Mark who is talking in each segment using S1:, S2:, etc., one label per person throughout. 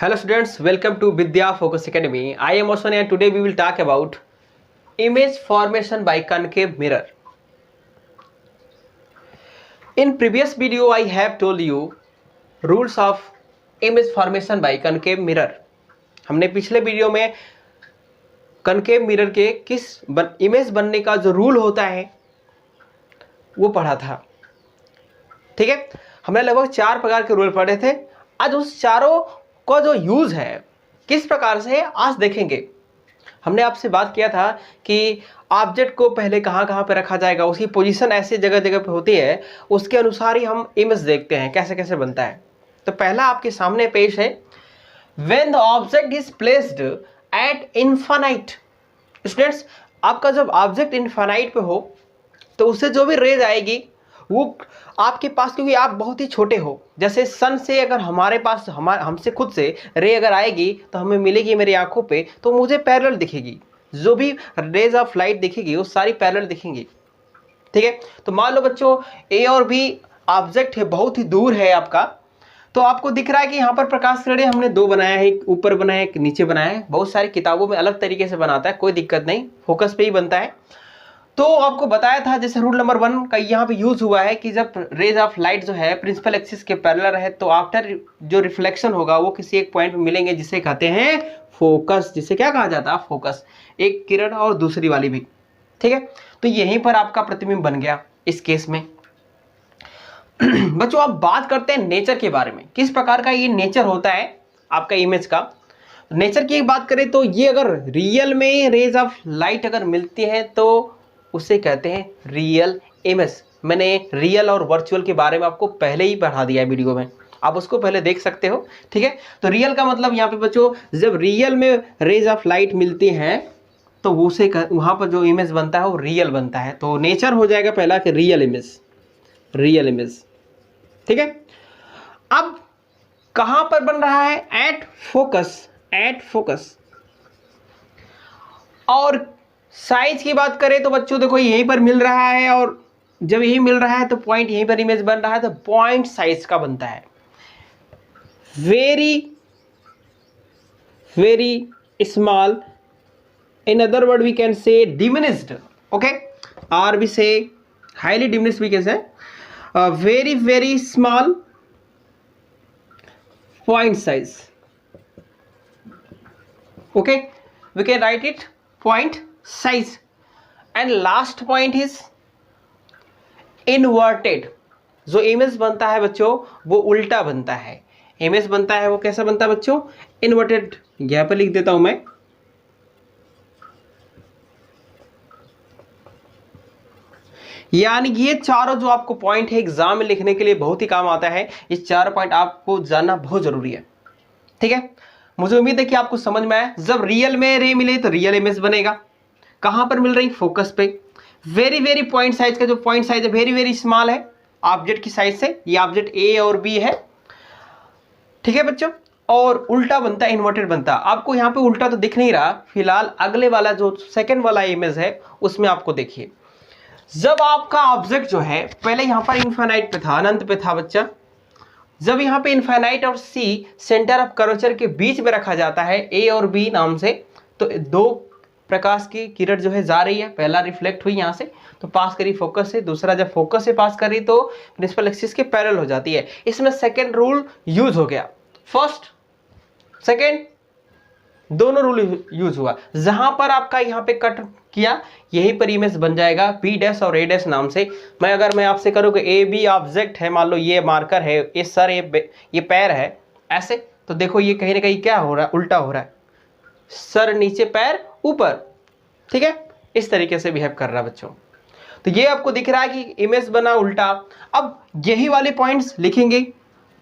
S1: Hello students, welcome to Vidya Focus Academy. I am Osman and today we will talk about image formation by concave mirror. In previous video I have told you rules of image formation by concave mirror. हमने पिछले video में concave mirror के image बनने का जो rule होता है वो पढ़ा था। ठीक है, हमने लगभग 4 प्रकार के रूल पढ़े थे। आज उस चारों का जो यूज है किस प्रकार से है आज देखेंगे। हमने आपसे बात किया था कि ऑब्जेक्ट को पहले कहाँ कहाँ पे रखा जाएगा, उसकी पोजीशन ऐसी जगह जगह पे होती है, उसके अनुसार ही हम इमेज देखते हैं कैसे कैसे बनता है। तो पहला आपके सामने पेश है, when the object is placed eight infinite. Students, आपका जब ऑब्जेक्ट इनफाइनाइट पे हो तो उससे जो भी रेज आएगी वो आपके पास, क्योंकि आप बहुत ही छोटे हो, जैसे सन से अगर हमारे पास हमसे खुद से रे अगर आएगी तो हमें मिलेगी मेरी आंखों पे, तो मुझे पैरेलल दिखेगी। जो भी रेज ऑफ लाइट दिखेगी वो सारी पैरेलल दिखेंगी। ठीक है, तो मान लो बच्चों ए और बी ऑब्जेक्ट है, बहुत ही दूर है आपका, तो आपको दिख रहा है कि यहाँ पर प्रकाश किरणें हमने 2 बनाया है, एक ऊपर बनाया है एक नीचे बनाया है। बहुत सारी किताबों में अलग तरीके से बनाता है, कोई दिक्कत नहीं, फोकस पे ही बनता है। तो आपको बताया था जैसे रूल नंबर 1 का यहाँ पे यूज हुआ है कि जब रेज ऑफ लाइट जो है प्रिंसिपल एक्सिस के पैरेलल है तो आफ्टर जो रिफ्लेक्शन होगा वो किसी एक पॉइंट पे मिलेंगे जिसे कहते हैं फोकस। जिसे क्या कहा जाता है? फोकस। एक किरण और दूसरी वाली भी। ठीक है, तो यहीं पर आपका प्रतिबिंब बन गया इस केस में। बच्चों अब बात करते हैं नेचर के बारे में, किस प्रकार का ये नेचर होता है आपका इमेज का। नेचर की बात करें तो ये अगर रियल में रेज ऑफ लाइट अगर मिलती है तो उसे कहते हैं रियल इमेज। मैंने रियल और वर्चुअल के बारे में आपको पहले ही पढ़ा दिया है वीडियो में, आप उसको पहले देख सकते हो। ठीक है, तो रियल का मतलब यहाँ पे बच्चों जब रियल में रेज ऑफ लाइट मिलती हैं तो उसे वहां पर जो इमेज बनता है वो रियल बनता है। तो नेचर हो जाएगा पहला कि रियल इमेज, रियल इमेज। ठीक है, अब कहां पर बन रहा है? At focus, at focus. और साइज की बात करें तो बच्चों देखो यहीं पर मिल रहा है, और जब यही मिल रहा है तो पॉइंट यहीं पर इमेज बन रहा है, तो पॉइंट साइज का बनता है very very small. In other word we can say diminished, okay, और we say highly diminished we can say very very small point size. Okay, we can write it point size. And last point is inverted. जो image बनता है बच्चों वो उल्टा बनता है। Image बनता है वो कैसा बनता है बच्चों? इन्वर्टेड। यहाँ पर लिख देता हूं मैं, यानी ये चारों जो आपको पॉइंट है एग्जाम में लिखने के लिए बहुत ही काम आता है। ये 4 पॉइंट आपको जानना बहुत जरूरी है। ठीक है, मुझे उम्मीद है कि आपको समझ में आया। जब रियल में रे मिले तो रियल इमेज बनेगा। कहां पर मिल रही? फोकस पे। वेरी वेरी पॉइंट साइज का जो पॉइंट साइज है वेरी वेरी स्मॉल है ऑब्जेक्ट की साइज से। ये ऑब्जेक्ट ए और बी है। ठीक है बच्चों, और उल्टा बनता है, इन्वर्टेड बनता है। आपको यहाँ पे उल्टा तो दिख नहीं रहा फिलहाल, अगले वाला जो सेकेंड वाला इमेज है उसमें आपको देखिए। जब आपका ऑब्जेक्ट जो है पहले यहां पर इनफाइनाइट पे था, अनंत पे था बच्चा, जब यहां पे इनफाइनाइट और सी सेंटर ऑफ कर्वेचर के बीच में रखा जाता है ए और बी नाम से, तो 2 प्रकाश की किरण जो है जा रही है। पहला रिफ्लेक्ट हुई यहां से तो पास करी फोकस से, दूसरा जब फोकस से पास करी तो प्रिंसिपल एक्सिस के पैरेलल हो जाती है। इसमें सेकेंड रूल यूज हो गया। फर्स्ट सेकेंड दोनों रूल यूज हुआ। जहां पर आपका यहाँ पे कट किया यही पर इमेज बन जाएगा बी डैश और ए डैश नाम से। मैं आपसे करूँ कि ए बी ऑब्जेक्ट है, मान लो ये मार्कर है, ये सर, ये पैर है ऐसे, तो देखो ये कहीं ना कहीं क्या हो रहा है? उल्टा हो रहा है, सर नीचे पैर ऊपर। ठीक है, इस तरीके से बिहेव कर रहा है बच्चों। तो ये आपको दिख रहा है कि इमेज बना उल्टा। अब यही वाले पॉइंट्स लिखेंगे।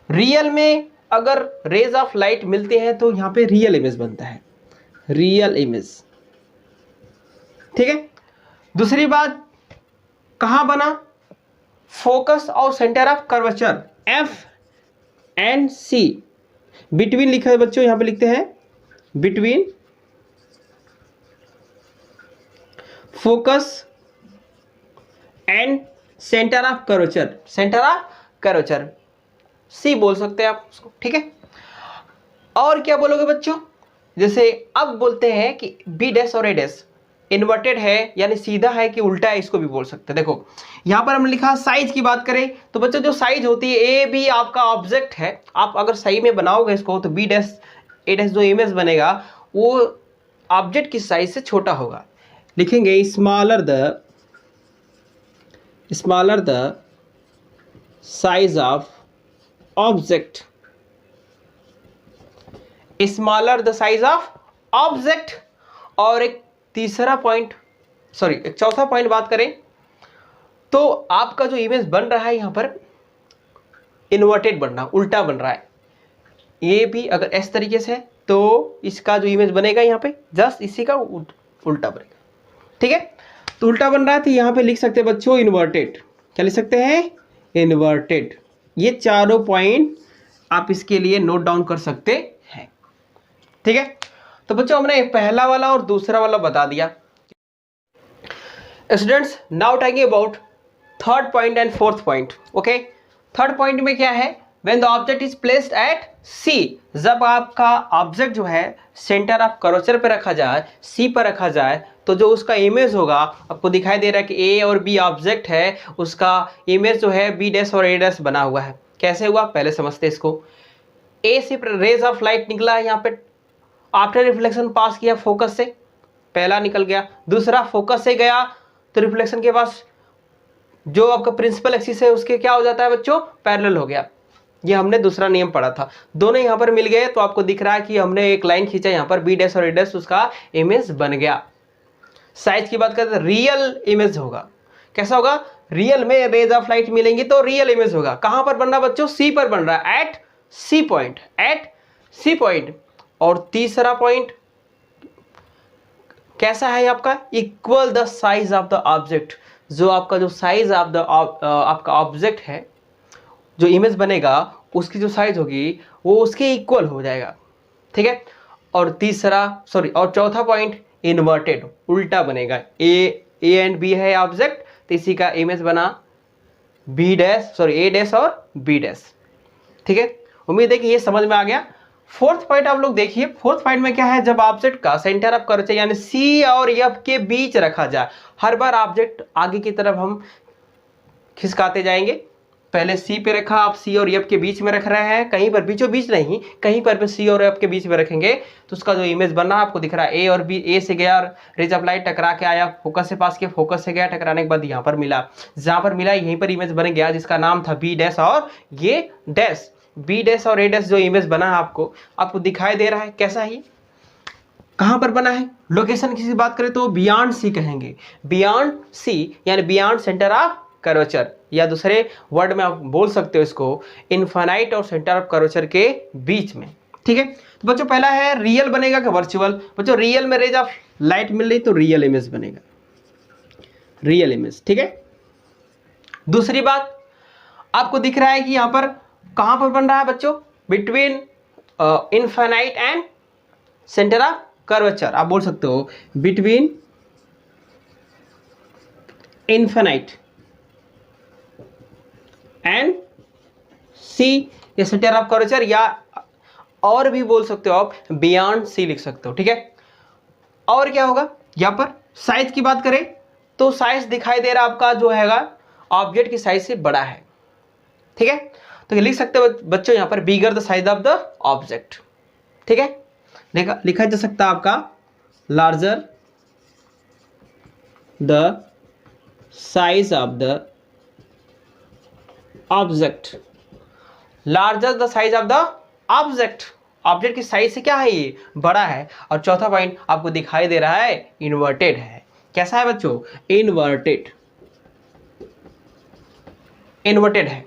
S1: रियल में अगर रेज ऑफ लाइट मिलते हैं तो यहां पे रियल इमेज बनता है, रियल इमेज। ठीक है, दूसरी बात कहां बना? फोकस और centre of curvature F and C between लिखा है बच्चों, यहां पे लिखते हैं between focus and centre of curvature, centre of curvature C बोल सकते हैं आप उसको। ठीक है, और क्या बोलोगे बच्चों, जैसे अब बोलते हैं कि बी डैश और ए डैश इन्वर्टेड है यानी सीधा है कि उल्टा है, इसको भी बोल सकते हैं। देखो यहां पर हमने लिखा साइज की बात करें तो बच्चों जो साइज होती है ए बी आपका ऑब्जेक्ट है, आप अगर सही में बनाओगे इसको तो बी डैश ए डैश जो इमेज बनेगा वो ऑब्जेक्ट की साइज से छोटा होगा। लिखेंगे smaller the size of object, smaller the size of object. और एक तीसरा पॉइंट, सॉरी एक चौथा पॉइंट बात करें तो आपका जो इमेज बन रहा है यहां पर इन्वर्टेड बन रहा, उल्टा बन रहा है। ये भी अगर इस तरीके से तो इसका जो इमेज बनेगा यहाँ पे जस्ट इसी का उल्टा बनेगा, ठीक है। तो उल्टा बन रहा है तो यहाँ पे लिख सकते हैं बच्चों इन्वर्टेड। क्या लिख सकते हैं? इन्वर्टेड। ये चारों पॉइंट आप इसके लिए नोट डाउन कर सकते हैं, ठीक है। तो बच्चों हमने पहला वाला और दूसरा वाला बता दिया। Students now talking about third point and fourth point. Okay, third point में क्या है? When the object is placed at C, जब आपका ऑब्जेक्ट जो है सेंटर ऑफ कर्वेचर पे रखा जाए, C पर रखा जाए, तो जो उसका इमेज होगा आपको दिखाई दे रहा है कि A और B ऑब्जेक्ट है, उसका इमेज जो है B डैश और A डैश बना हुआ है। कैसे हुआ पहले समझते हैं इसको। A से रेज ऑफ लाइट निकला है यहाँ पे, आफ्टर रिफ्लेक्शन पास किया फोकस से, पहला निकल गया। दूसरा फोकस से गया तो रिफ्लेक्शन के पास जो आपका प्रिंसिपल एक्सिस है उसके क्या हो जाता है बच्चों? पैरेलल हो गया। ये हमने दूसरा नियम पढ़ा था। दोनों यहां पर मिल गए तो आपको दिख रहा है कि हमने एक लाइन खींचा यहां पर बी डैश और ए डैश, उसका इमेज बन गया। साइज की बात करते हैं रियल इमेज होगा। कैसा होगा? रियल में रेज ऑफ लाइट मिलेंगी तो रियल इमेज होगा। कहां पर बन रहा बच्चों? सी पर बन रहा है, at C point, at C point. और तीसरा पॉइंट कैसा है आपका? Equal the size of the object. जो आपका जो साइज ऑफ द आपका ऑब्जेक्ट है, जो इमेज बनेगा उसकी जो साइज होगी वो उसके इक्वल हो जाएगा, ठीक है। और और चौथा पॉइंट इन्वर्टेड, उल्टा बनेगा। ए एंड बी है ऑब्जेक्ट तो इसी का इमेज बना बी डैश ए डैश और बी डैश, ठीक है। उम्मीद है कि ये समझ में आ गया। फोर्थ पॉइंट आप लोग देखिए, फोर्थ पॉइंट में क्या है? जब ऑब्जेक्ट का सेंटर ऑफ कर्वेचर यानी सी और एफ के बीच रखा जाए, हर बार ऑब्जेक्ट आगे की तरफ हम खिसकाते जाएंगे। पहले सी पे रखा, आप सी और एफ के बीच में रख रहे हैं, कहीं पर बीचों बीच नहीं, कहीं पर भी सी और एफ के बीच में रखेंगे तो उसका जो इमेज बन रहा है आपको दिख रहा है। ए और बी, ए से गया रेज ऑफ लाइट टकरा के आया, फोकस से पास किया, फोकस से गया, टकराने के बाद यहाँ पर मिला, जहां पर मिला यहीं पर इमेज बन गया जिसका नाम था बी डैश और ये डैश। बी डैश और ए डैश जो इमेज बना है आपको दिखाई दे रहा है। कैसा है? कहां पर बना है? लोकेशन की बात करें तो बियॉन्ड सी कहेंगे, बियॉन्ड सी यानी बियॉन्ड सेंटर ऑफ कर्वेचर, या दूसरे वर्ड में आप बोल सकते हो इसको इनफाइनाइट और सेंटर ऑफ कर्वेचर के बीच में, ठीक है। तो बच्चों पहला है रियल बनेगा कि वर्चुअल? बच्चों रियल में रेज ऑफ लाइट मिल रही तो रियल इमेज बनेगा, रियल इमेज, ठीक है। दूसरी बात आपको दिख रहा है कि यहां पर कहां पर बन रहा है बच्चों? Between infinite and centre of curvature. आप बोल सकते हो बिटवीन इनफाइनाइट एंड सी, या सेंटर ऑफ कर्वेचर, या और भी बोल सकते हो आप बियॉन्ड सी लिख सकते हो, ठीक है। और क्या होगा? यहां पर साइज की बात करें तो साइज दिखाई दे रहा आपका जो हैगा ऑब्जेक्ट की साइज से बड़ा है, ठीक है। तो ये लिख सकते हो बच्चों यहां पर bigger the size of the object, ठीक है। लिखा जा सकता है आपका larger the size of the object, larger the size of the object, object की साइज से क्या है? ये बड़ा है। और चौथा पॉइंट आपको दिखाई दे रहा है इन्वर्टेड है। कैसा है बच्चों? इन्वर्टेड, इन्वर्टेड है,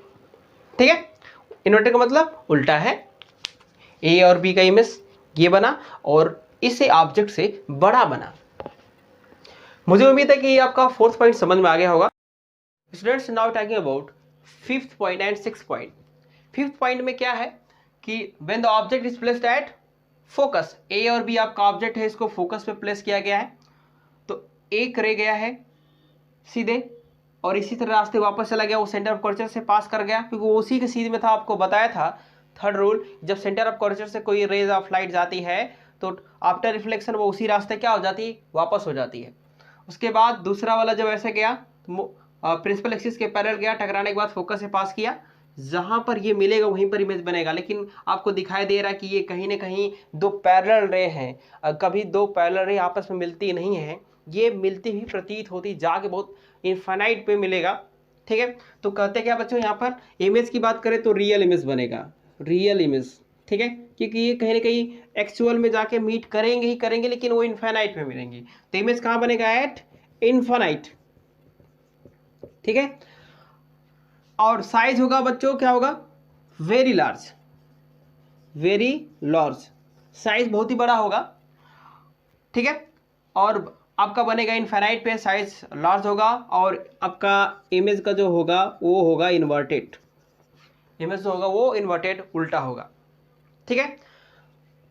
S1: ठीक है। इन्वर्टेड का मतलब उल्टा है। ए और बी का इमेज ये बना और इसे ऑब्जेक्ट से बड़ा बना। मुझे उम्मीद है कि ये आपका फोर्थ पॉइंट समझ में आ गया होगा। Students now talking about fifth point and sixth point. Fifth point में क्या है कि when the object is placed at focus, A और बी आपका ऑब्जेक्ट है, इसको फोकस पे प्लेस किया गया है तो एक रह गया है सीधे और इसी तरह रास्ते वापस चला गया, वो सेंटर ऑफ कर्वेचर से पास कर गया क्योंकि वो उसी के सीधे में था, आपको बताया था थर्ड रूल, जब सेंटर ऑफ कर्वेचर से कोई रेज ऑफ लाइट जाती है तो आफ्टर रिफ्लेक्शन वो उसी रास्ते क्या हो जाती है, वापस हो जाती है। उसके बाद दूसरा वाला जब ऐसे गया तो प्रिंसिपल एक्सिस के पैरेलल गया, टकराने के बाद फोकस से पास किया, जहां पर ये मिलेगा वहीं पर इमेज बनेगा। लेकिन आपको दिखाई दे रहा है कि ये कहीं ना कहीं दो पैरेलल रे हैं, कभी दो पैरेलल रे आपस में मिलती नहीं है, ये मिलती हुई प्रतीत होती, जाके बहुत इनफाइनाइट पे मिलेगा। ठीक है, तो कहते क्या बच्चों, यहाँ पर इमेज की बात करें तो रियल इमेज बनेगा, रियल इमेज। ठीक है, क्योंकि ये कहीं ना कहीं एक्चुअल में जाके मीट करेंगे ही करेंगे, लेकिन वो इनफाइनाइट में मिलेंगी। तो इमेज कहाँ बनेगा, एट इनफाइनाइट। ठीक है, और साइज होगा बच्चों क्या होगा, very large, very large, size बहुत ही बड़ा होगा। ठीक है, और आपका बनेगा इनफाइनाइट पे, साइज लार्ज होगा, और आपका इमेज का जो होगा वो होगा इन्वर्टेड, इमेज जो होगा वो इन्वर्टेड, उल्टा होगा। ठीक है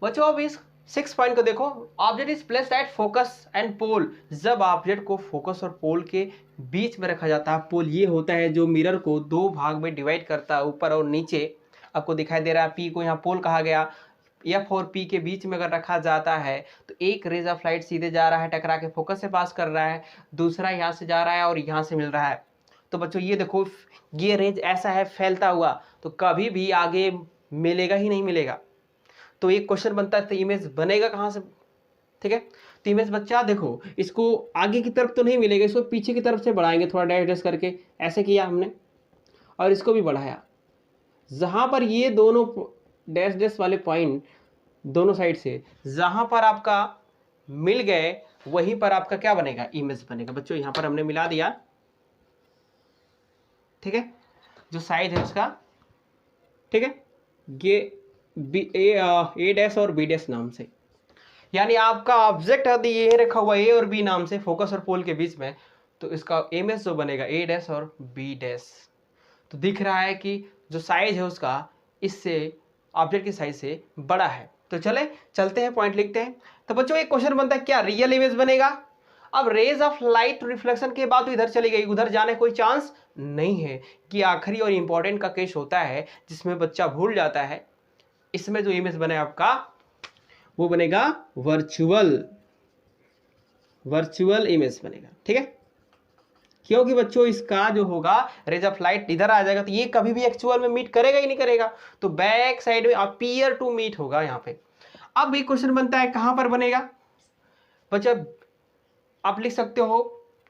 S1: बच्चों, अब इस 6 पॉइंट को देखो। Object is placed at focus and pole, जब ऑब्जेक्ट को फोकस और पोल के बीच में रखा जाता है। पोल ये होता है जो मिरर को दो भाग में डिवाइड करता है, ऊपर और नीचे। आपको दिखाई दे रहा है, पी को यहाँ पोल कहा गया, एफ और पी के बीच में अगर रखा जाता है तो एक रेज ऑफ लाइट सीधे जा रहा है, टकरा के फोकस से पास कर रहा है, दूसरा यहाँ से जा रहा है और यहाँ से मिल रहा है। तो बच्चों ये देखो, ये रेज ऐसा है फैलता हुआ, तो कभी भी आगे मिलेगा ही नहीं मिलेगा। तो एक क्वेश्चन बनता है, तो इमेज बनेगा कहाँ से। ठीक है, तो इमेज बच्चा देखो, इसको आगे की तरफ तो नहीं मिलेगा, इसको पीछे की तरफ से बढ़ाएंगे, थोड़ा डैश डैश करके ऐसे किया हमने, और इसको भी बढ़ाया। जहां पर ये दोनों डैश डैश वाले पॉइंट दोनों साइड से जहां पर आपका मिल गए, वहीं पर आपका क्या बनेगा, इमेज बनेगा। बच्चों यहां पर हमने मिला दिया। ठीक है, जो साइज है उसका, ठीक है, ये ए डैश और बी डैश नाम से, यानी आपका ऑब्जेक्ट यदि ये रखा हुआ ए और बी नाम से फोकस और पोल के बीच में, तो इसका इमेज जो बनेगा ए डैश और बी डैश। तो दिख रहा है कि जो साइज है उसका इससे ऑब्जेक्ट की साइज से बड़ा है। तो चलते हैं, पॉइंट लिखते हैं। तो बच्चों एक क्वेश्चन बनता है, क्या रियल इमेज बनेगा। अब रेज ऑफ लाइट रिफ्लेक्शन के बाद तो इधर चली गई, उधर जाने कोई चांस नहीं है। कि आखिरी और इंपॉर्टेंट का केस होता है जिसमें बच्चा भूल जाता है। इसमें जो इमेज बने आपका वो बनेगा वर्चुअल इमेज बनेगा। ठीक है, क्योंकि बच्चों इसका जो होगा रेज ऑफ लाइट इधर आ जाएगा, तो ये कभी भी एक्चुअल में मीट करेगा ही नहीं करेगा, तो बैक साइड में अपीयर टू मीट होगा यहाँ पे। अब एक क्वेश्चन बनता है, कहां पर बनेगा बच्चा। आप लिख सकते हो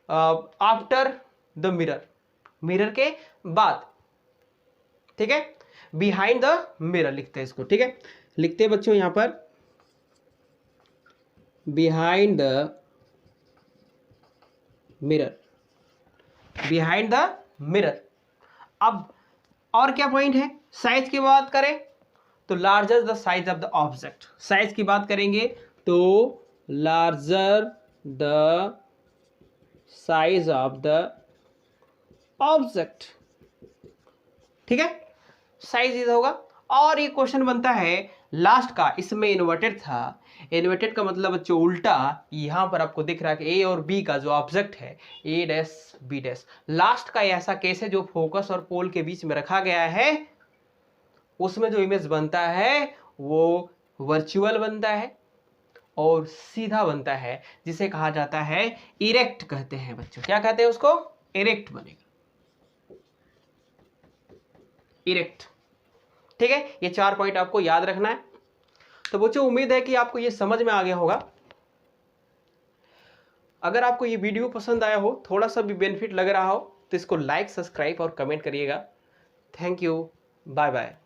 S1: आफ्टर द मिरर, मिरर के बाद। ठीक है, बिहाइंड द मिरर लिखते हैं इसको। ठीक है, लिखते हैं बच्चों यहां पर behind the mirror, behind the mirror. अब और क्या पॉइंट है, साइज की बात करें तो larger the size of the object, size की बात करेंगे तो larger the size of the object. ठीक है, साइज इज होगा। और ये क्वेश्चन बनता है लास्ट का, इसमें इन्वर्टेड था, इन्वर्टेड का मतलब बच्चों उल्टा। यहां पर आपको दिख रहा है कि ए और बी का जो ऑब्जेक्ट है ए डैश बी डैश, लास्ट का ऐसा केस है जो फोकस और पोल के बीच में रखा गया है, उसमें जो इमेज बनता है वो वर्चुअल बनता है और सीधा बनता है, जिसे कहा जाता है इरेक्ट कहते हैं बच्चों। क्या कहते हैं उसको, इरेक्ट बनेगा, इरेक्ट। ठीक है, ये 4 पॉइंट आपको याद रखना है। तो बच्चों उम्मीद है कि आपको ये समझ में आ गया होगा। अगर आपको ये वीडियो पसंद आया हो, थोड़ा सा भी बेनिफिट लग रहा हो, तो इसको लाइक, सब्सक्राइब और कमेंट करिएगा। Thank you, bye bye.